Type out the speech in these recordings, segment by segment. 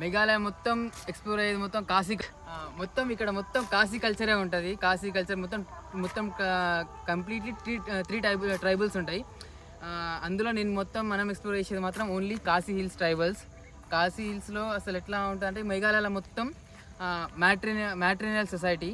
మేఘాలయ మొత్తం ఎక్స్ప్లోర్ అయ్యేది మొత్తం కాశీ, మొత్తం ఇక్కడ మొత్తం కాశీ కల్చరే ఉంటుంది. కాశీ కల్చర్ మొత్తం మొత్తం కంప్లీట్లీ త్రీ ట్రైబల్స్ ఉంటాయి. అందులో నేను మనం ఎక్స్ప్లోర్ చేసేది మాత్రం only Khasi Hills tribals. Khasi హిల్స్లో అసలు ఎట్లా ఉంటుందంటే మేఘాలయలో మొత్తం మ్యాట్రినియల్ సొసైటీ.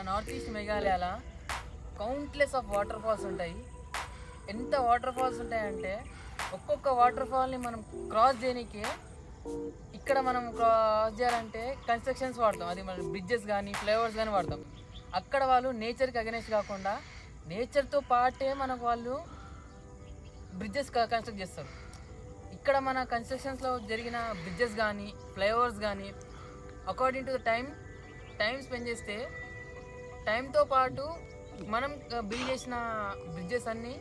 నార్త్ ఈస్ట్ మేఘాలయలో కౌంట్లెస్ ఆఫ్ వాటర్ ఫాల్స్ ఉంటాయి. ఎంత వాటర్ ఫాల్స్ ఉంటాయంటే ఒక్కొక్క వాటర్ ఫాల్ని మనం క్రాస్ చేయడానికి ఇక్కడ మనం క్రాస్ చేయాలంటే కన్స్ట్రక్షన్స్ వాడతాం. అది మన బ్రిడ్జెస్ కానీ ఫ్లైఓవర్స్ కానీ వాడతాం. అక్కడ వాళ్ళు నేచర్కి అగెనెస్ట్ కాకుండా నేచర్తో పాటే మనకు వాళ్ళు బ్రిడ్జెస్ కన్స్ట్రక్ట్ చేస్తారు. ఇక్కడ మన కన్స్ట్రక్షన్స్లో జరిగిన బ్రిడ్జెస్ కానీ ఫ్లైఓవర్స్ కానీ according to the time spend చేస్తే టైంతో పాటు మనం బిల్డ్ చేసిన బ్రిడ్జెస్ అన్నీ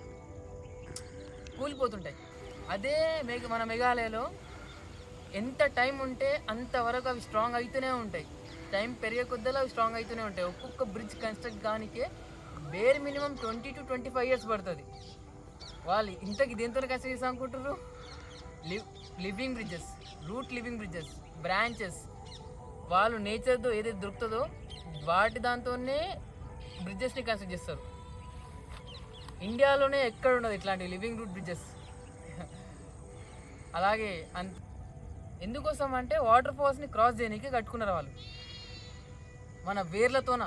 కూలిపోతుంటాయి. అదే మన మేఘాలయలో ఎంత టైం ఉంటే అంతవరకు అవి స్ట్రాంగ్ అవుతూనే ఉంటాయి. టైం పెరిగే కొద్దీ అవి స్ట్రాంగ్ అవుతూనే ఉంటాయి. ఒక్కొక్క బ్రిడ్జ్ కన్స్ట్రక్ట్ కానికే బేర్ మినిమం 20 to 25 years పడుతుంది. వాళ్ళు ఇంతకి దేంతో కన్స్ట్రక్ట్ చేస్తాం అనుకుంటారు? Living bridges, root living bridges, branches. వాళ్ళు నేచర్తో ఏదైతే దొరుకుతుందో వాటి దాంతోనే బ్రిడ్జెస్ని కన్స్ట్రక్ట్ చేస్తారు. ఇండియాలోనే ఎక్కడ ఉండదు ఇట్లాంటి లివింగ్ రూట్ బ్రిడ్జెస్. అలాగే ఎందుకోసం అంటే వాటర్ ఫాల్స్ని క్రాస్ చేయడానికి కట్టుకున్నారు వాళ్ళు మన వేర్లతోన.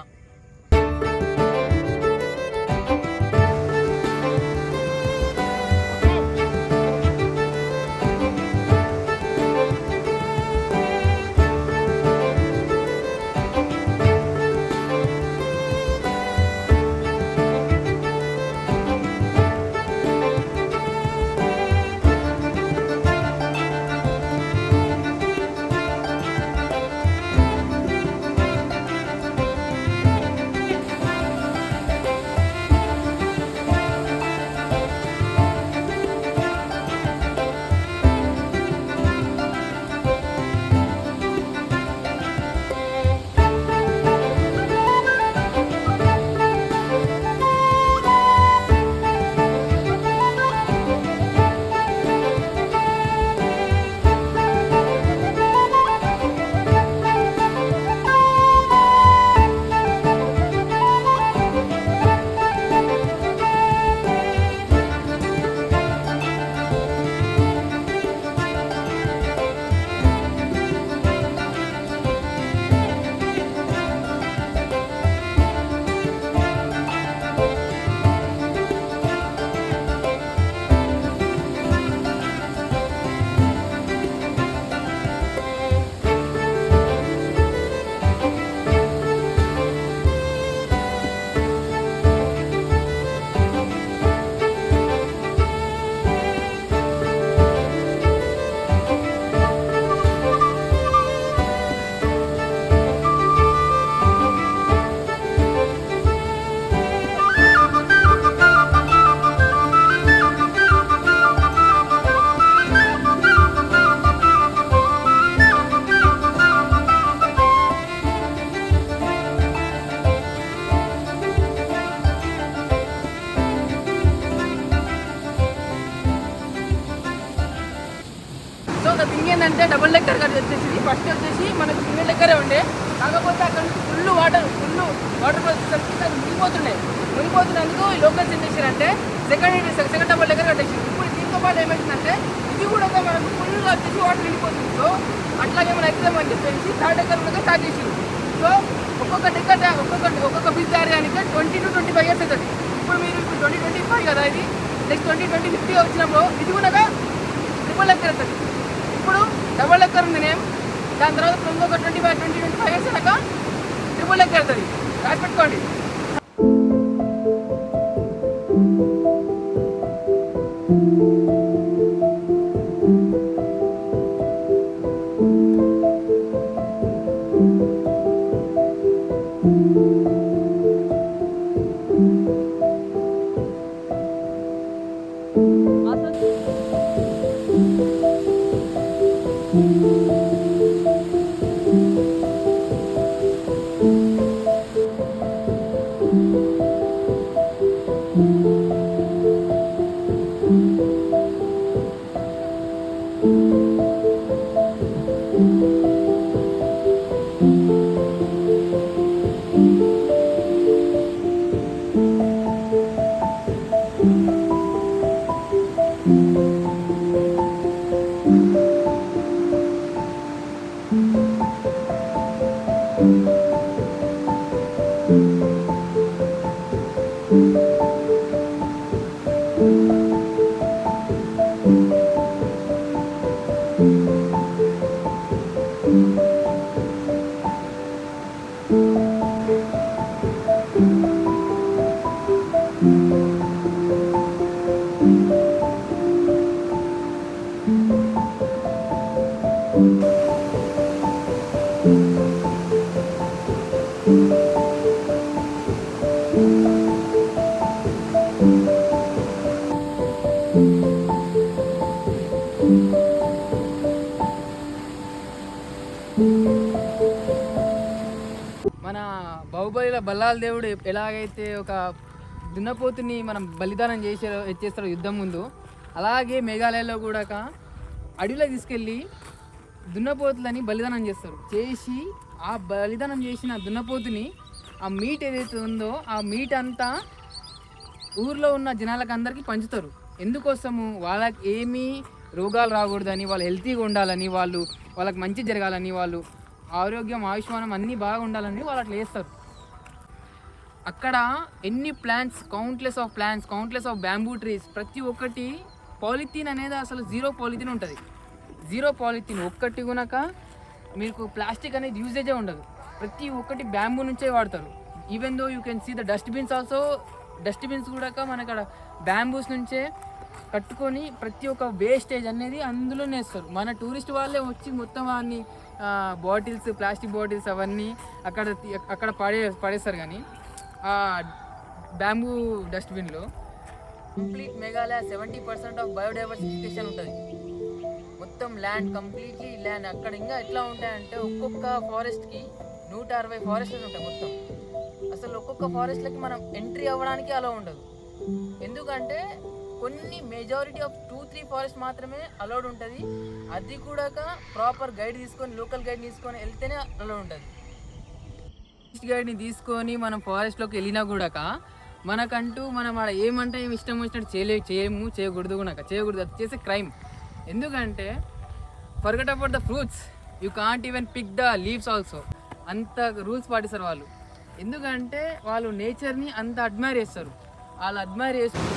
ఏంటంటే డబుల్ డెక్కర్ వచ్చేసి ఫస్ట్ వచ్చేసి మనకు సింగిల్ డెక్కరే ఉండే. కాకపోతే అక్కడ నుంచి ఫుల్ వాటర్ మునిగిపోతున్నందుకు ఈ లోకల్స్ ఏం చేశారంటే సెకండ్ డబుల్ డెక్కర్ కట్టేసి. ఇప్పుడు దీంతో పాటు ఏమైందంటే ఇది కూడా మనకు ఫుల్గా వచ్చేసి వాటర్ నిండిపోతుంది. సో అట్లాగే మన ఎగ్జామ్ అని చెప్పేసి థర్డ్ డెక్కర్ కూడా స్టార్ట్ చేసారు. సో ఒక్కొక్క బ్రిడ్జ్ తయారు కానీ 20 to 25 years అవుతుంది. ఇప్పుడు మీరు 2025 కదా, ఇది నెక్స్ట్ 2050 వచ్చినప్పుడు ఇది కూడా ట్రిపుల్ డెక్కర్ అవుతుంది. ఇప్పుడు డబుల్ డెక్కర్ ఉంది నేమ్, దాని తర్వాత ఇంకొక 25 years అయినాక ట్రిపుల్ డెక్కర్ అవుతుంది. రాసి పెట్టుకోండి. మన బాహుబలిలో బల్లాల దేవుడు ఎలాగైతే ఒక దున్నపోతుని మనం బలిదానం చేస్తారో యుద్ధం ముందు, అలాగే మేఘాలయలో కూడా అడవిలో తీసుకెళ్ళి దున్నపోతులని బలిదానం చేసి ఆ బలిదానం చేసిన దున్నపోతుని ఆ మీట్ ఏదైతే ఉందో ఆ మీట్ అంతా ఊర్లో ఉన్న జనాలకు అందరికీ పంచుతారు. ఎందుకోసము? వాళ్ళకి ఏమీ రోగాలు రాకూడదని, వాళ్ళు హెల్తీగా ఉండాలని, వాళ్ళకి మంచి జరగాలని, వాళ్ళు ఆరోగ్యం ఆయుష్మానం అన్నీ బాగా ఉండాలని వాళ్ళు అట్లా చేస్తారు. అక్కడ ఎన్ని plants, countless of bamboo trees, ప్రతి ఒక్కటి పాలిథీన్ అనేది అసలు జీరో పాలిథీన్ ఉంటుంది. జీరో పాలిథీన్ ఒక్కటి కొనక మీకు ప్లాస్టిక్ అనేది యూజేజే ఉండదు. ప్రతి ఒక్కటి బ్యాంబూ నుంచే వాడతారు. Even though you can see the dustbins also. Dustbins కూడా మన అక్కడ బ్యాంబూస్ నుంచే కట్టుకొని ప్రతి ఒక్క వేస్టేజ్ అనేది అందులోనే వేస్తారు. మన టూరిస్ట్ వాళ్ళే వచ్చి మొత్తం అన్ని బాటిల్స్, ప్లాస్టిక్ బాటిల్స్ అవన్నీ అక్కడ పడేస్తారు. కానీ ఆ బ్యాంబూ డస్ట్బిన్లో కంప్లీట్ మేఘాలయ 70% ఆఫ్ బయోడైవర్సిఫికేషన్ ఉంటుంది. మొత్తం కంప్లీట్లీ ల్యాండ్. అక్కడ ఇంకా ఎట్లా ఉంటాయంటే ఒక్కొక్క ఫారెస్ట్కి 160 ఫారెస్ట్లు ఉంటాయి మొత్తం. అసలు ఒక్కొక్క ఫారెస్ట్లకి మనం ఎంట్రీ అవ్వడానికి అలా ఉండదు. ఎందుకంటే కొన్ని మెజారిటీ ఆఫ్ 2-3 ఫారెస్ట్ మాత్రమే అలౌడ్ ఉంటుంది. అది కూడా ప్రాపర్ గైడ్ తీసుకొని, లోకల్ గైడ్ తీసుకొని వెళ్తేనే అలౌడ్ ఉంటుంది. గైడ్ని తీసుకొని మనం ఫారెస్ట్లోకి వెళ్ళినా కూడా మనకంటూ మనం ఆడ ఏమంటే ఏమి ఇష్టం వచ్చినట్టు చేయకూడదు. అది చేసే క్రైమ్. ఎందుకంటే forget about the fruits, you can't even pick the leaves also. అంత రూల్స్ పాటిస్తారు వాళ్ళు. ఎందుకంటే వాళ్ళు నేచర్ని అంత అడ్మైర్ చేస్తారు. వాళ్ళు అడ్మైర్ చేస్తారు.